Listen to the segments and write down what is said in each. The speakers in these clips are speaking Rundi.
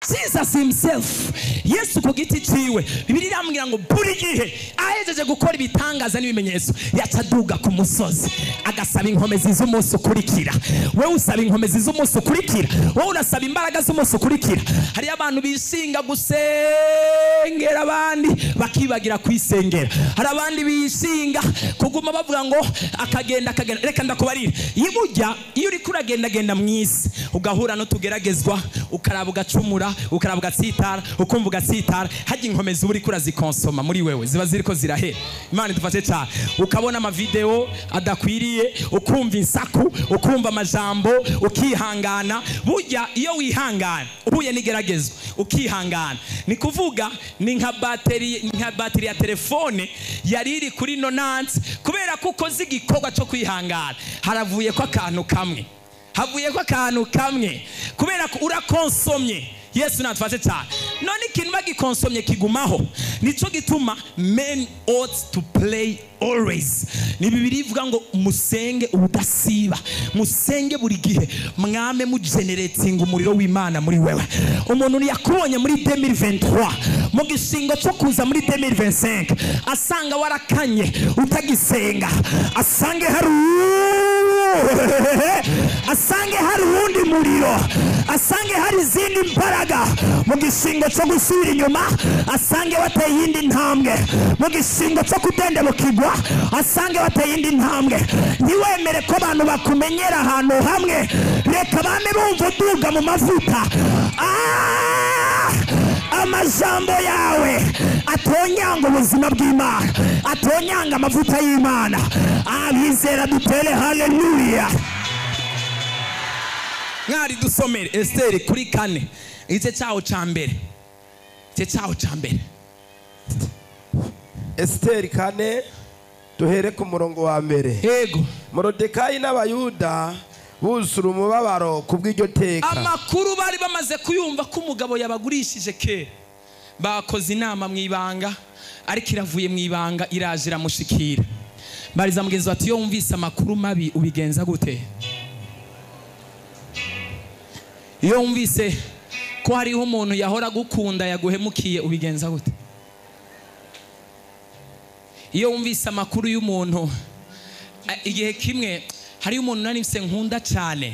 Jesus himself, Yesu ku giti ciwe, Bibiliya iramubwira ngo buri gihe ahejeje gukora ibitangaza n'ibimenyetso yacaduga ku musozi agasaba inkomezi z'umunsi ukurikira. Wewe usaba inkomezi z'umunsi ukurikira, wowe unasaba imbaraga z'umunsi ukurikira. Hari abantu bishinga gusengera abandi bakibagira kwisengera. Hari abandi bishinga kuguma bavuga ngo akagenda. Reka ndakubarira, iyo uri kuragenda mwisi ugahura no tugeragezwa, ukaraba ugacumura, ukaraba ugatsitara, ukumva ugatsitara, hajya inkomezi uri kurazikonsoma muri wewe ziba ziriko zirahera. Imana idufashe cyane. Ukabona amavideo adakwiriye, ukumva insaku, ukumva amajambo, ukihangana. Burya iyo wihangana uhuye n'igeragezwa ukihangana, ni kuvuga ni nka bateri ya telefone yari iri kuri 90, kubera ko ukoze igikorwa cyo kwihangana haravuye ko akantu kamwe, kubera ko urakonsomye. Yesu natufashe cyane. None ikintu bagikonsomye kigumaho. Nico gituma men ought to pray always. Ni Bibiliya ivuga ngo musenge ubudasiba, musenge buri gihe, mwame mu generating umuriro w'Imana muri wewe. Umuntu yakubonye muri 2023 mu gishingo cyo kuza muri 2025 asanga warakanye utagisenga, asange hari uwundi muriro, asange hari izindi mbaraga mu gishingo cyo gusubira inyuma, asange wateye iyindi ntambwe mu gishingo cyo kudendebukirwa, asange wateye iyindi ntambwe. Ntiwemere ko abantu bakumenyera ahantu hamwe, reka bame bumva uduga mu mavuta. Amajambo yawe atonyanga ubuzima bw'Imana, atonyanga amavuta y'Imana. Abizera dutere haleluya. Mwari dusomere Esteri kuri 4 igice cyaho cya mbere. Esteri 4 duhere ku murongo wa mbere. Yego. Morodekayi n'abayuda buzura umubabaro kubw'iryo teka. Amakuru bari bamaze kuyumva ko umugabo yabagurishije kera. Bakoze inama mu ibanga, ariko iravuye mu ibanga iraje iramushikira. Bariza mugenzi bati yo wumvise amakuru mabi ubigenza gute? Iyo wumvise ko hariho umuntu yahora gukunda yaguhemukiye ubigenza gute? Iyo wumvise amakuru y'umuntu, igihe kimwe hari umuntu nanise nkunda cyane,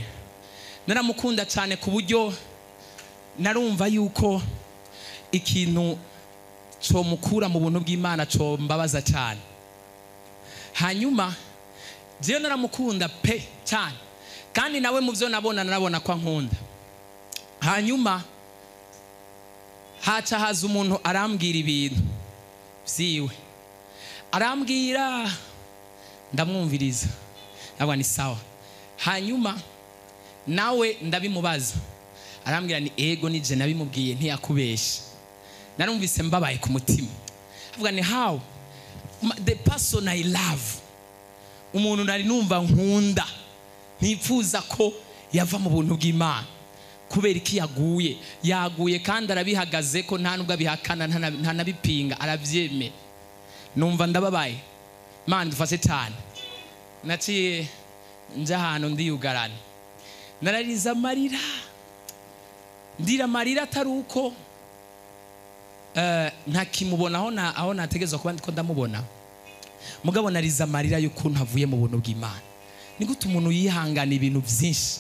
naramukunda cyane ku buryo narumva yuko ikintu cyo mukura mu buntu bw'Imana cyo mbabaza cyane. Hanyuma je naramukunda pe cyane, kandi nawe mu byo nabona ko nkunda. Hanyuma haca haza umuntu arambwira ibintu byiwe, arambwira ndamwumviriza, nabwo ni sawa. Hanyuma nawe ndabimubaza, arambwira ni ego nije nabimubwiye ntiyakubesha. Narumvise mbabaye ku mutima, avuga ni how the person I love, umuntu nari numva nkunda, ntifuza ko yava mu buntu bw'Imana, kubera iki yaguye kandi arabihagaze ko nta nubwo abihakana, nta nabipinga, arabyeme. Numva ndababaye. Imana dufashe cyane. Naciye nje ahantu ndiyugarana, narariza amarira, ndira amarira atari uko ntakimubonaho aho nategezwa kuba ndiko ndamubona, mugabo nariza amarira y'ukuntu avuye mu buntu bw'Imana. Ni gute umuntu yihangana ibintu byinshi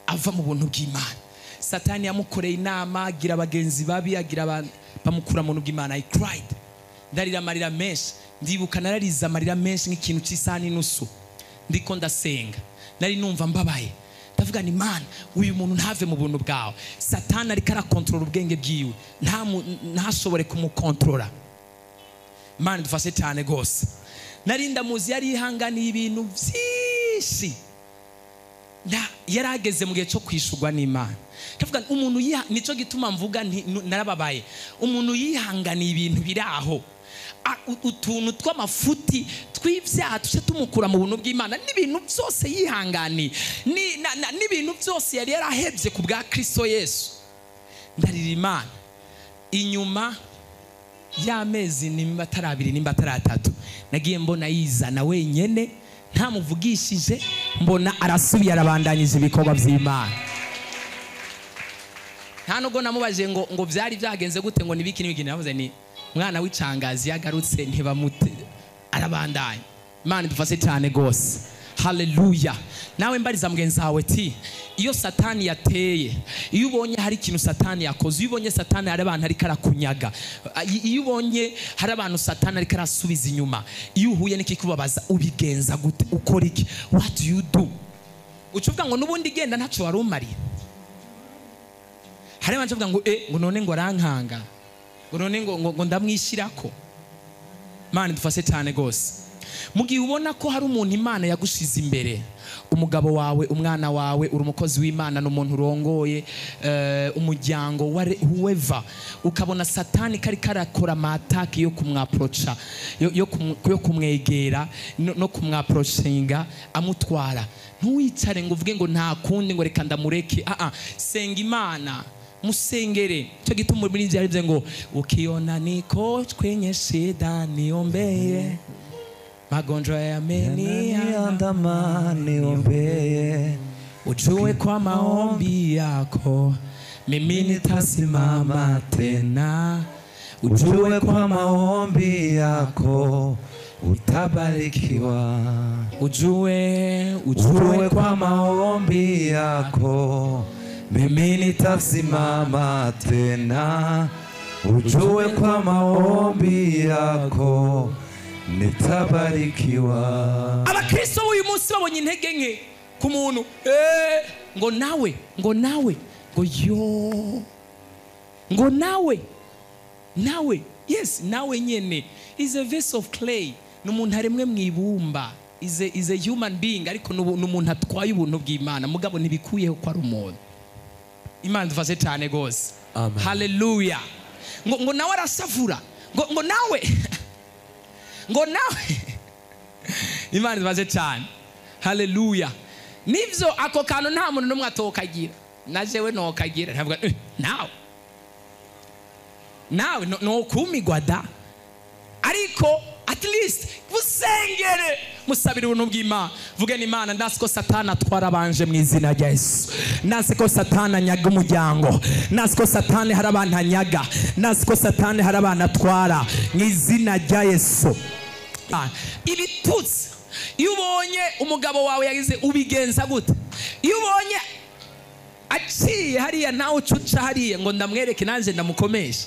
ava mu buntu bw'Imana? Satani yamukoreye inama, agira abagenzi babi, agira bamukura mu buntu bw'Imana. I cried, ndarira amarira menshi. Ndibuka narariza amarira menshi nk'ikintu cy'isaha n'inusu ndiko ndasenga. Nari numva mbabaye, ndavuga ni Imana, uyu muntu ntave mu buntu bwawe. Satani ariko arakontrola ubwenge bwiwe, ntashobore kumukontrola. Imana dufashe cyane gose. Nari ndamuzi yari yihanganiye ibintu byinshi, yarageze mu gihe cyo kwishurwa n'Imana. Ndavuga umuntu nico gituma mvuga narababaye. Umuntu yihanganiye ibintu biraho, utuntu tw'amafuti tw'ibyaha tuje tumukura mu buntu bw'Imana, n'ibintu byose yihanganiye, n'ibintu byose yari yarahebye ku bwa Kristo Yesu. Ndarira Imana. Inyuma y'amezi nimba atari 2 nimba atari 3 nagiye mbona yizana wenyene, ntamuvugishije, mbona arasubiye arabandanyije ibikorwa by'Imana. nta nubwo namubaje ngo byari byagenze gute ngo nibiki nibiki, navuze ni mwana w'icangazi yagarutse ntibamute arabandanya. Imana dufashe cyane gose. Haleluya. Nawe mbariza mugenzi wawe ti iyo satani yateye, iyo ubonye hari ikintu satani yakoze, iyo ubonye satani hari abantu ari karakunyaga, iyo ubonye hari abantu satani ari karasubiza inyuma, iyo uhuye n'ikikubabaza ubigenza gute, ukora iki? What do you do? Ucuvuga ngo nubundi genda ntaco warumariye. Hari abantu bavuga ngo none ngo arankanga, ngo none ngo ndamwishirako. Imana dufashe cyane gose. Mugihe ubona ko hari umuntu Imana yagushize imbere, umugabo wawe, umwana wawe, uri umukozi w'Imana, n'umuntu urongoye umuryango whoever, ukabona satani kari karakora amatake yo kumwaprocha, yo kumwegera no kumwaprochinga amutwara, ntuwicare ngo uvuge ngo nta kundi ngo reka ndamureke. Senga Imana, musengere. Cyo gituma muri njye arize ngo ukiona niko kwenye shida niombeye, magonjwa yameniandama niombeye, ujue kwa maombi yako mimi nitasimama tena, ujue kwa maombi yako utabarikiwa, ujue kwa maombi yako mimi nitasimama tena, ujue kwa maombi yako nitabarikiwa. Abakristo uyu munsi babonye intege nke ku muntu ngo nawe ngo yo ngo nawe yes, nawe nyene is a vessel of clay, n'umuntu haremwe mwibumba, is a human being, ariko n'umuntu atwaye ubuntu bw'Imana, mugabo ntibikuyeho ko ari umuntu. Imana dufashe cyane gose. Haleluya. Ngo nawe arasavura, ngo nawe ngo nawe Imana dufashe cyane. Haleluya. Nivyo ako kantu nta muntu numwe atokagira, najewe nokagira, ntabwo nawe no kumigwa da, ariko at least musengere, musabire ubuntu bw'Imana. Vugeni Imana, ndasiko satana twarabanje mu izina rya Yesu, ndasiko satana nyaga umuryango, ndasiko satana hari abantu anyaga, ndasiko satana hari abantu atwara mu izina rya Yesu. Ibitutsi, iyo ubonye umugabo wawe yagize ubigenza gute? Iyo ubonye aciye hariya nawe ucuca hariya ngo ndamwereke nanje ndamukomesha,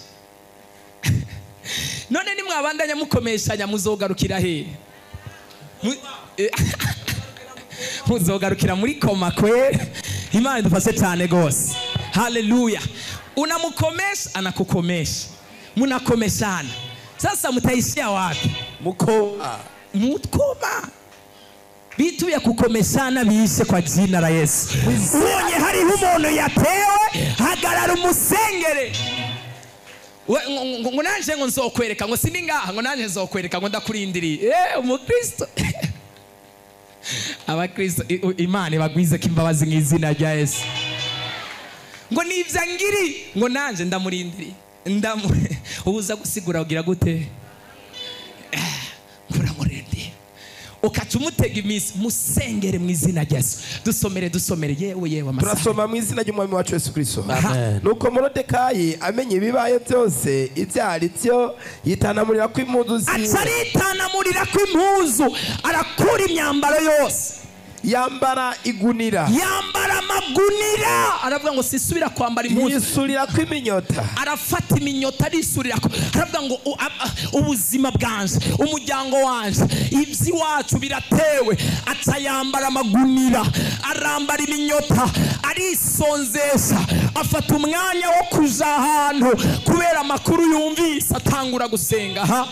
none nimwabandanya mukomeshanya muzogarukira he? Muzogarukira muri koma kwe. Imana dufashe cyane gose. Haleluya. Unamukomesha anakukomesha, munakomeshana. Sasa mutaishia wapi? Mukoma. Bitu ya kukomeshana biishe kwa jina la Yesu. Uonye hari umuntu yatewe, hagarara umusengere. Ngo nanje ngo nzokwereka, ngo sindi ngaha, ngo nanje nzokwereka, ngo ndakurindiriye. Umukristo. Abakristo Imana bagwize kimbabazi mu izina rya Yesu. Ngo nivyangiri, ngo nanje ndamurindiriye. Ubuza gusigura ugira gute? Muramurindiriye. Ukaca umutega iminsi, musengere mu izina rya Yesu. Dusomere yewe amasaha. Turasoma mu izina ry'Umwami wacu Yesu Kristo. Nuko Morodekayi amenye ibibaye byose ibyari byo, yitanamurira ko impuzu ziwe. Aritanamurira ko impuzu, arakura imyambaro yose, yambara igunira, yambara amagunira. Aravuga ngo sisubira kwambara impuzu, yisurira ko iminyota, arafata iminyota arisurira ko. Aravuga ngo ubuzima bwanje, umuryango wanje, iby'iwacu biratewe. Aca yambara amagunira, arambara iminyota, arisonzesha, afata umwanya wo kuja ahantu kubera amakuru yumvise, atangura gusenga.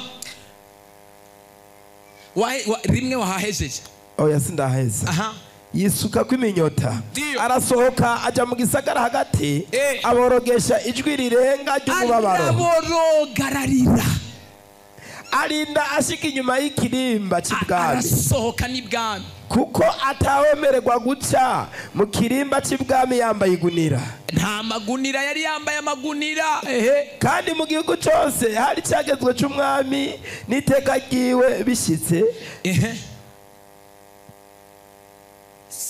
Rimwe wahahejeje? Oya sindaheza. Yisuka kw'iminyota, arasohoka aja mu gisagara hagati, aborogesha ijwi rirenga ry'umubabaro, aborogararira, arinda ashika inyuma y'ikirimba c'ibwami. Arasohoka n'ibwami, kuko atawemererwa guca mu kirimba c'ibwami yambaye igunira. Nta magunira yari yambaye, amagunira. Kandi mu gihugu cyose hari cyagezwe c'umwami n'iteka ryiwe bishitse.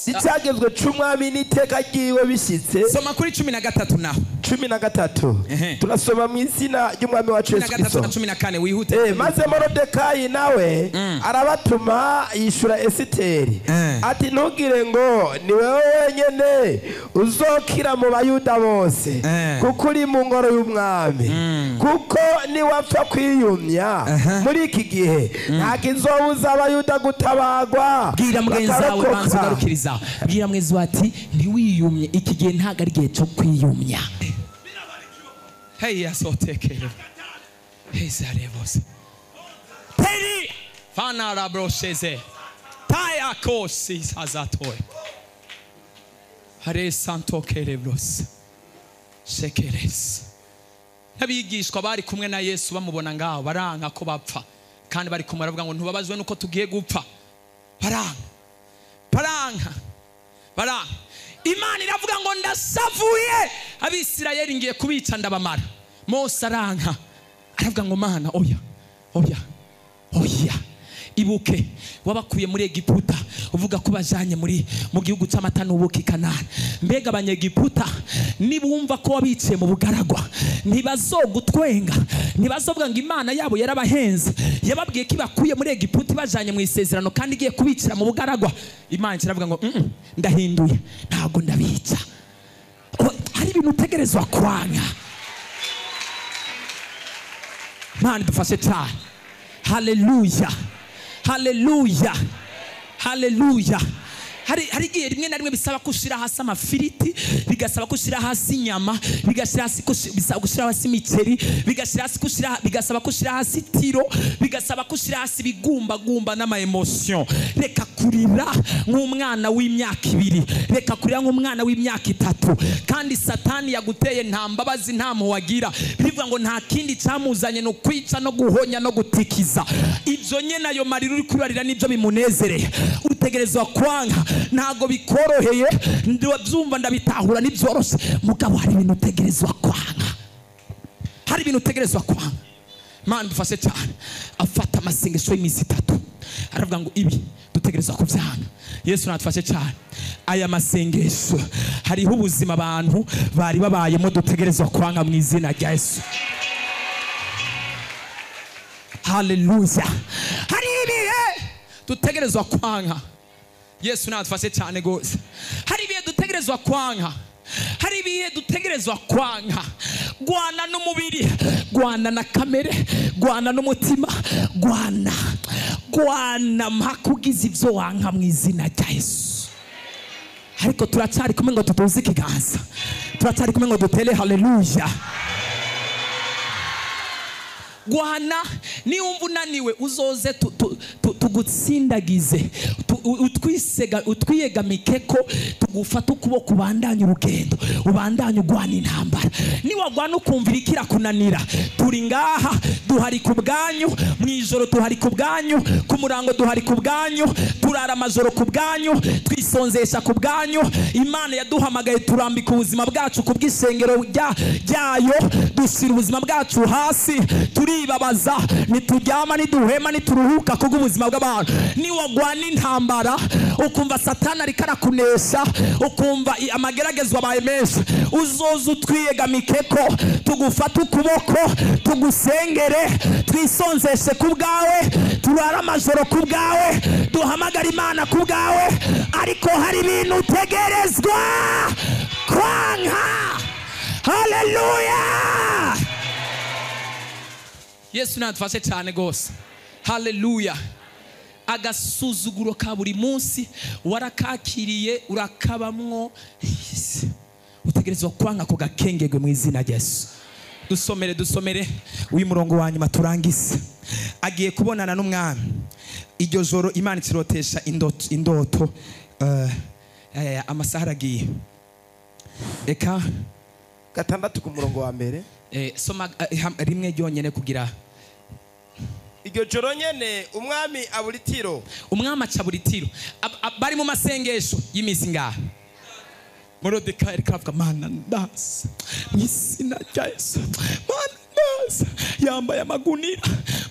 Icyagezwe c'umwami n'iteka ryiwe bishitse. Soma kuri 13 naho. 13 turasoma mu izina ry'umwami wacu Yesu Kristo. 14 wihute. Maze Morodekayi nawe arabatuma yishura Esiteri ati ntugire ngo ni wewe wenyene uzokira mu bayuda bose kuko uri mu ngoro y'umwami kuko niwapfa kwiyumya muri iki gihe nta kizobuza abayuda gutabagwa. Bwira mugenzi wawe banzugarukiriza, bwira mwezi wati ntiwiyumye iki gihe ntago ari gihe cyo kwiyumya. Hey yasotekere hey zarevos teri fana la brocheze taya kosi hazatoy hare santo kerebros shekeres. Nabigishwa bari kumwe na Yesu bamubona ngaho baranka ko bapfa kandi bari kumwe baravuga ngo ntubabazwe nuko tugiye gupfa. Baranka Imana iravuga ngo ndasavuye Abisirayeli ngiye kubica ndabamara. Mose aranka aravuga ngo Mana oya ibuke wabakuye muri Egiputa uvuga ko bajanye mu gihugu cy'amata n'ubuki Kanani. Mbega abanyegiputa nibumva ko wabiciye mu bugaragwa ntibazogutwenga, ntibazovuga ngo Imana yabo yarabahenze yababwiye ko bakuye muri Egiputa bajanye mu isezerano kandi igiye kubicira mu bugaragwa. Imana iravuga ngo ndahinduye ntago ndabica. Hari ibintu utegerezwa kwanga. Mana dufashe cyane. Haleluya. Hari igihe rimwe na rimwe bisaba kushira hasi amafiriti, bigasaba kushira hasi inyama, bisaba kushira hasi imiceri, bigasaba kushira hasi tiro, bigasaba kushira hasi bigumba n'ama emotion. Reka kurira nk'umwana w'imyaka 2, reka kurira nk'umwana w'imyaka 3. Kandi Satani yaguteye nta mbabazi nta muwagira. Bivuga ngo nta kindi cyamuzanye no kwica no guhonya no gutikiza. Ibyo nyene ayo marira uri kurarira nibyo bimunezereye. Utegerezwa kwanga, ntago bikoroheye, ndabyumva ndabitahura nibyoroshe, mugabo hari ibintu utegerezwa kwanga. Mana dufashe cyane. Afata amasengesho y'imisi 3 aravuga ngo ibi dutegerezwa kubyanga. Yesu natufashe cyane. Aya masengesho hariho ubuzima abantu bari babayemo dutegerezwa kwanga mu izina rya Yesu. Haleluya. Hari ibihe dutegerezwa kwanga. Yesu natufashe cyane gose. Hari ibihe dutegerezwa kwanga. Hari ibihe dutegerezwa kwanga. Gwana n'umubiri, gwana na kamere, gwana n'umutima, gwana mpakugize ibyo wanka mu izina rya Yesu. Ariko turacyari kumwe ngo tutuze ikiganza, turacyari kumwe ngo dutere haleluya. Gwana niwumva unaniwe uzoze tugutsindagize, utwiyegamike ko tugufata ukuboko ubandanye urugendo, ubandanye ugwana intambara. Niwagwana ukumvira ikira kunanira, turi ngaha duhari ku bwanyu, mu ijoro duhari ku bwanyu, ku murango duhari ku bwanyu, turara amajoro ku bwanyu, twisonzesha ku bwanyu. Imana yaduhamagaye turambika ubuzima bwacu ku bw'isengero ryayo, dushyira ubuzima bwacu hasi, turibabaza, nituryama niduhema nituruhuka kubwo ubuzima bw'abantu. Niwagwana intambara ukumva Satani ariko arakunesha, ukumva amageragezwa abaye menshi, uzoza utwiyegamike ko tugufata ukuboko, tugusengere, twisonzeshe ku bwawe, turara amajoro ku bwawe, duhamagara Imana ku bwawe. Ariko hari ibintu utegerezwa kwanga. Haleluya. Yesu natufashe cyane gose. Haleluya. Agasuzuguro ka buri munsi warakakiriye urakabamwo, utegerezwa kwanga ko gakengegwe mu izina rya Yesu. Dusomere uyu murongo wa nyuma turangize. Agiye kubonana n'umwami. Iryo joro Imana kirotesha indoto amasaha aragiye. Eka 6 ku murongo wa mbere. Soma rimwe ryonyene kugira. Iryo joro nyene umwami aburitiro. Umwami acaburitiro. Bari mu masengesho y'imisi ngaha. Morodekayi kavuga Mana ndasa mu izina rya Yesu. Mana ndasa yambaye amagunira.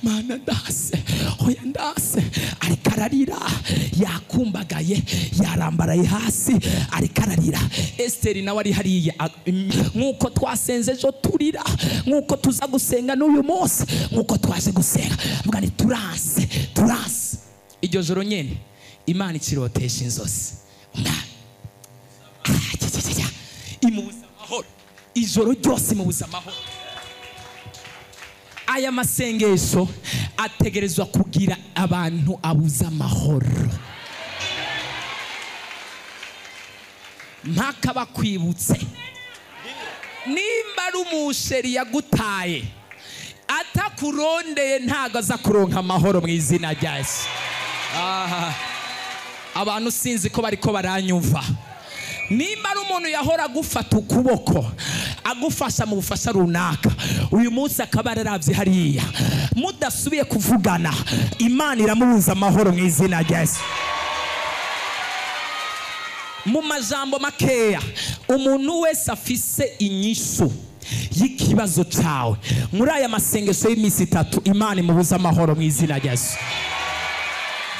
Mana ndasa hoya ndase, ariko ararira, yakumbagaye, yarambaraye hasi, ariko ararira. Esiteri nawe ari hariya, nk'uko twasenze ejo turira, nk'uko tuza gusenga n'uyu munsi, nk'uko twaje gusenga, avuga ni turanse. Iryo joro nyene Imana ikirotesha inzozi, imubuza amahoro, ijoro ryose imubuza amahoro. Aya masengesho ategerezwa kugira abantu abuza amahoro. Mpaka bakwibutse, nimba ari umusheri yagutaye atakurondeye ntago aza kuronka amahoro mu izina rya Yesu. Abantu sinzi ko bariko baranyumva. Nimba ari umuntu yahora agufata ukuboko agufasha mu bufasha runaka, uyu munsi akaba araravye hariya, mudasubiye kuvugana, Imana iramubuza amahoro mu izina rya Yesu. Mu majambo makeya, umuntu wese afise inyishu y'ikibazo cawe, muri aya masengesho y'imisi 3, Imana imubuza amahoro mu izina rya Yesu.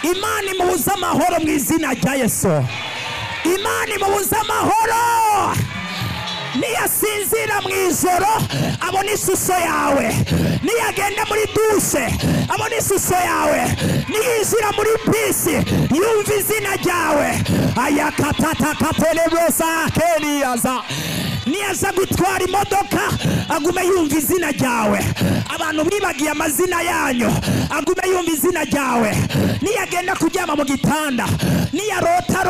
Imana imubuza amahoro mu izina rya Yesu. Imana imubuza amahoro. Niyasinzira mu ijoro abona ishusho yawe, niyagenda muri dushe abona ishusho yawe, niyinjira muri bisi yumva izina ryawe, ayakatata kapelebosa keniyaza, niyaza gutwara imodoka agume yumva izina ryawe, abantu bibagiye amazina yanyu agume yumva izina ryawe, niyagenda kuryama mu gitanda, niyarota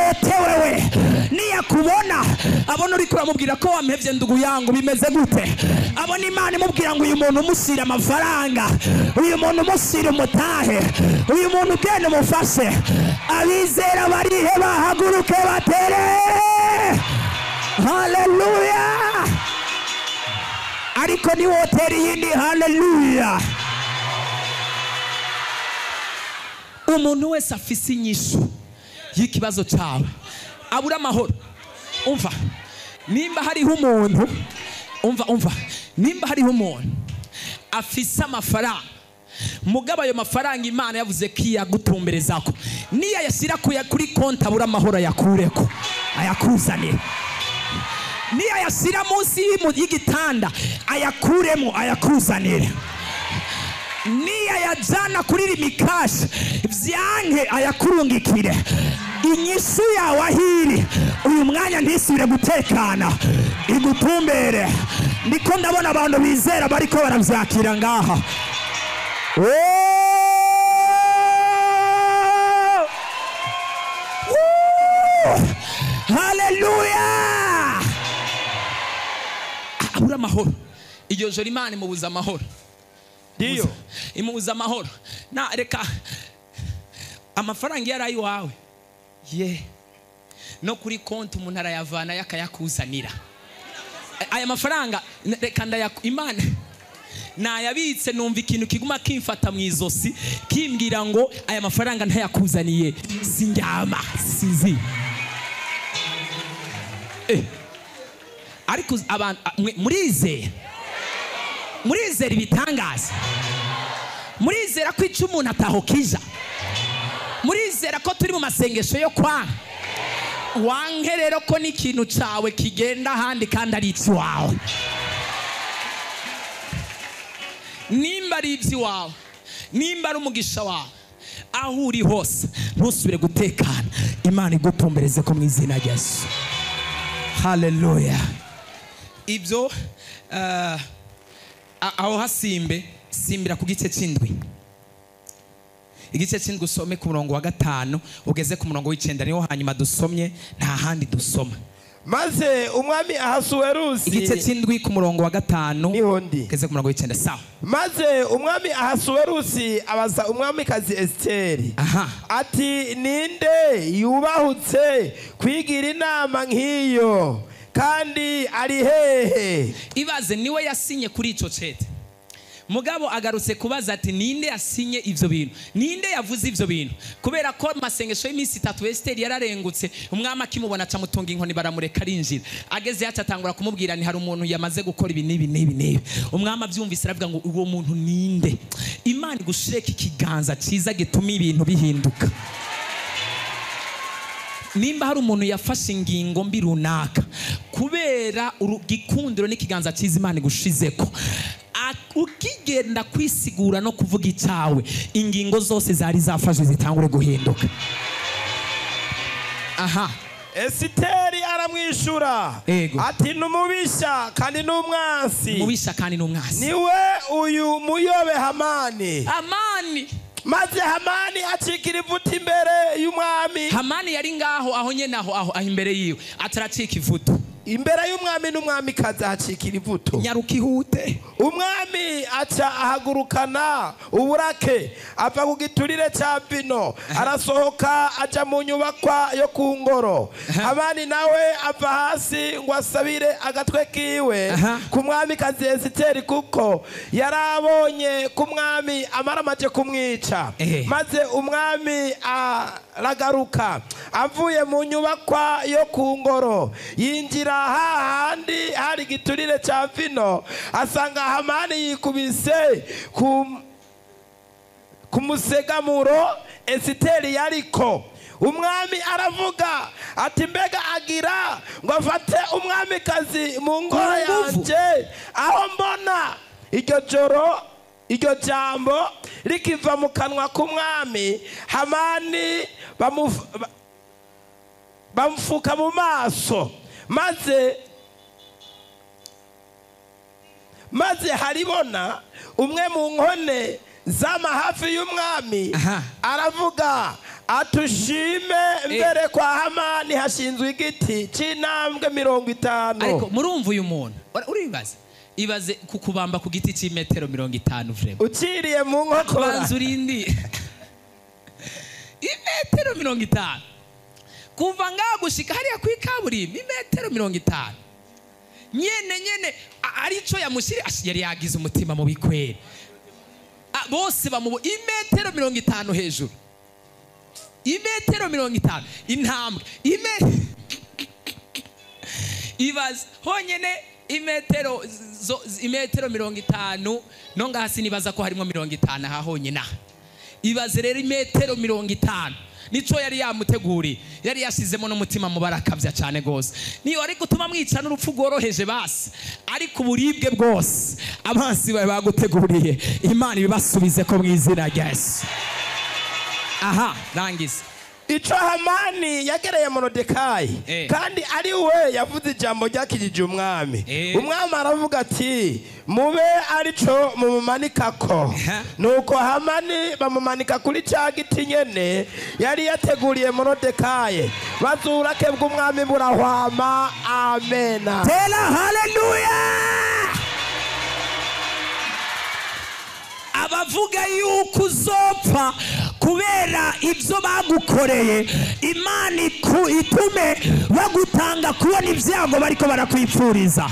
wewe, niyakubona abona uri kuramubwira ko wamhevye ndugu yangu bimeze gute, abona Imana imubwira ngo uyu muntu umusira amafaranga, uyu muntu umusira umutahe, uyu muntu ugende umufashe. Abizera barihe bahaguruke batere haleluya. Ariko ni woteri yindi haleluya. Umuntu wese afise inyishu y'ikibazo cyawe abura amahoro. Umva, nimba hariho umuntu, umva, nimba hariho umuntu afise amafaranga, mugabo ayo mafaranga Imana yavuze ko yagutumberezako, niya yashyira kuri konti abura amahoro ayakureko, ayakuzanire. Niya yashyira munsi y'igitanda ayakuremo, ayakuzanire. Niya yajana kuri rimikashi vyanke ayakurungikire. Inyishu yawe ahiri uyu mwanya ntisubire gutekana, igutumbere. Niko ndabona abantu bizera bariko baravyakira ngaha. Haleluya. Abura amahoro. Iryo joro Imana imubuza amahoro. Ndiyo imubuza amahoro. Na reka amafaranga yari wawe no kuri konti umuntu arayavana yakayakuzanira. Aya mafaranga reka Imana nayabitse, numva ikintu kiguma kimfata mu izosi kimbwira ngo aya mafaranga ntayakuzaniye sinjyama sizi. Ariko abantu murizera ibitangaza, murizera ko icyo umuntu atahokija, murizera ko turi mu masengesho yo kwa wanke rero ko n'ikintu cyawe kigenda ahandi kandi ari icy'iwawe. Nimba ari iby'iwawe, nimba ari umugisha wawe, aho uri hose ntusubire gutekana, Imana igutumbereze ko mu izina rya Yesu. Haleluya. Ibyo aho simbira ku gice cy'indwi. Igice cy'indwi usome ku murongo wa 5 ugeze ku murongo w'9, niho hanyuma dusomye, nta handi dusoma. Maze umwami Ahasuwerusi, igice cy'indwi ku murongo wa 5 ugeze ku murongo w'9. Sawa. Maze umwami Ahasuwerusi abaza umwamikazi Esiteri ati, ninde yubahutse kwigira inama nk'iyo kandi ari hehe? Ibaze niwe yasinye kuri ico cete. mugabo agarutse kubaza ati ninde yasinye ivyo bintu, ninde yavuze ivyo bintu, kubera ko masengesho y'iminsi 3 Esiteri yararengutse. Umwami akimubona acamutunga inkoni baramureka arinjira. Ageze yaca atangura kumubwira ni hari umuntu yamaze gukora ibi nibi. Umwami avyumvise aravuga ngo uwo muntu ninde? Imana igushireka ikiganza ciza gituma ibintu bihinduka. Nimba hari umuntu yafashe ingingo mbi runaka kubera urugikundiro n'ikiganza cyiza Imana igushizeko, ukigenda kwisigura no kuvuga icyawe, ingingo zose zari zafashe zitangure guhinduka. Aha, Esiteri aramwishura ati numubisha kandi numwasi. Mubisha kandi numwasi niwe uyu muyobe Hamani. Maze Hamani acikira ivuta imbere y'umwami. Hamani yari ngaho aho nyene aho imbere yiwe ataracika ivuta imbere y'umwami n'umwami kaza hacikira ivuto. Nyaruka ihute. Umwami aca ahagurukana uburake ava ku giturire cya vino arasohoka aja mu nyubakwa yo ku ngoro. Hamani nawe ava hasi ngo asabire agatwe kiwe ku mwami kazi Esiteri kuko yarabonye ku mwami amaramaje kumwica. Maze umwami aragaruka avuye mu nyubakwa yo ku ngoro yinjira hahandi hari giturire cya vino, asanga Hamani yikubise ku musegamuro Esiteri yariko. Umwami aravuga ati mbega agira ngo afate umwamikazi mu ngoro yanje aho mbona iryo jambo rikiva mu kanwa k'umwami. Hamani bamufuka mu maso, maze haribona umwe mu nkone zama hafi y'umwami aravuga atushime mbere kwa Hamani hashinzwe igiti c'intambwe 50. Ariko murumva uyu muntu ibaze kukubamba ku giti c'imetero 50 vrema uciriye mu nkokora banza urindi imetero 50 kuva ngaho gushika hariya kw'ikaburimbi imetero 50 nyene arico yamushiri yari yagize umutima mu bikwere bose bamubo imetero 50 hejuru, imetero 50 intambwe ibaze honyene imetero 50 no ngahasi nibaza ko harimo 50 aha honyene. Ibaze rero imetero 50 nico yari yamuteguri, yari yashizemo n'umutima mubarakavya cyane gose. Niyo ari gutuma mwica n'urupfu rworoheje basi, ariko uburibwe bwose abansi bawe baguteguriye Imana ibasubize ko mwizina rya Yesu. Aha, rangiza. Ico Hamani yagereye Morodekayi kandi ari we yavuze ijambo ryakijije umwami. Umwami aravuga ati mube arico mumumanikako. Nuko Hamani bamumanika kuri cya giti nyene yari yateguriye Morodekayi. Bazurake bw'umwami burahwama. Amena. Tela haleluya. Abavuga yuko uzopfa kubera ibyo bagukoreye, Imana itume bagutanga kubona ibyago bariko barakwipfuriza.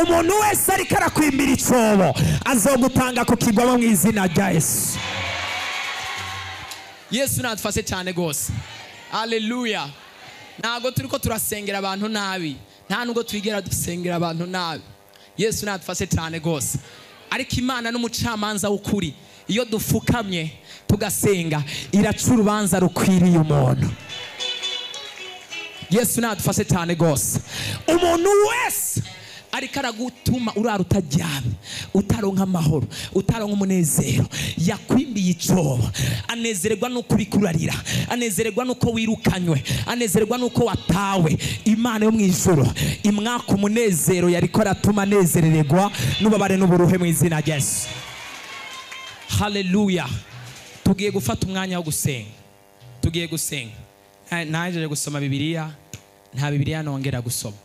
Umuntu wese ariko arakwimbira icobo azogutanga kukigwamo mu izina rya Yesu. Yesu natufashe cyane gose. Haleluya. Ntago turiko turasengera abantu nabi, nta nubwo twigera dusengera abantu nabi. Yesu natufashe cyane gose. Ariko Imana n'umucamanza w'ukuri, iyo dufukamye tugasenga iraca urubanza rukwiriye umuntu. Yesu nadufashe cyane gose. Umuntu wese ariko aragutuma urara utaryamye, utaronka amahoro, utaronka umunezero, yakwimbiye icobo, anezererwa nuko uri kurarira, anezererwa nuko wirukanywe, anezererwa nuko watawe, Imana yo mwijuru imwaka umunezero yariko aratuma anezerererwa n'ubabare n'uburuhe mu izina rya Yesu. Haleluya. Tugiye gufata umwanya wo gusenga. Tugiye gusenga. Naje gusoma Bibiliya, nta Bibiliya nongera gusoma.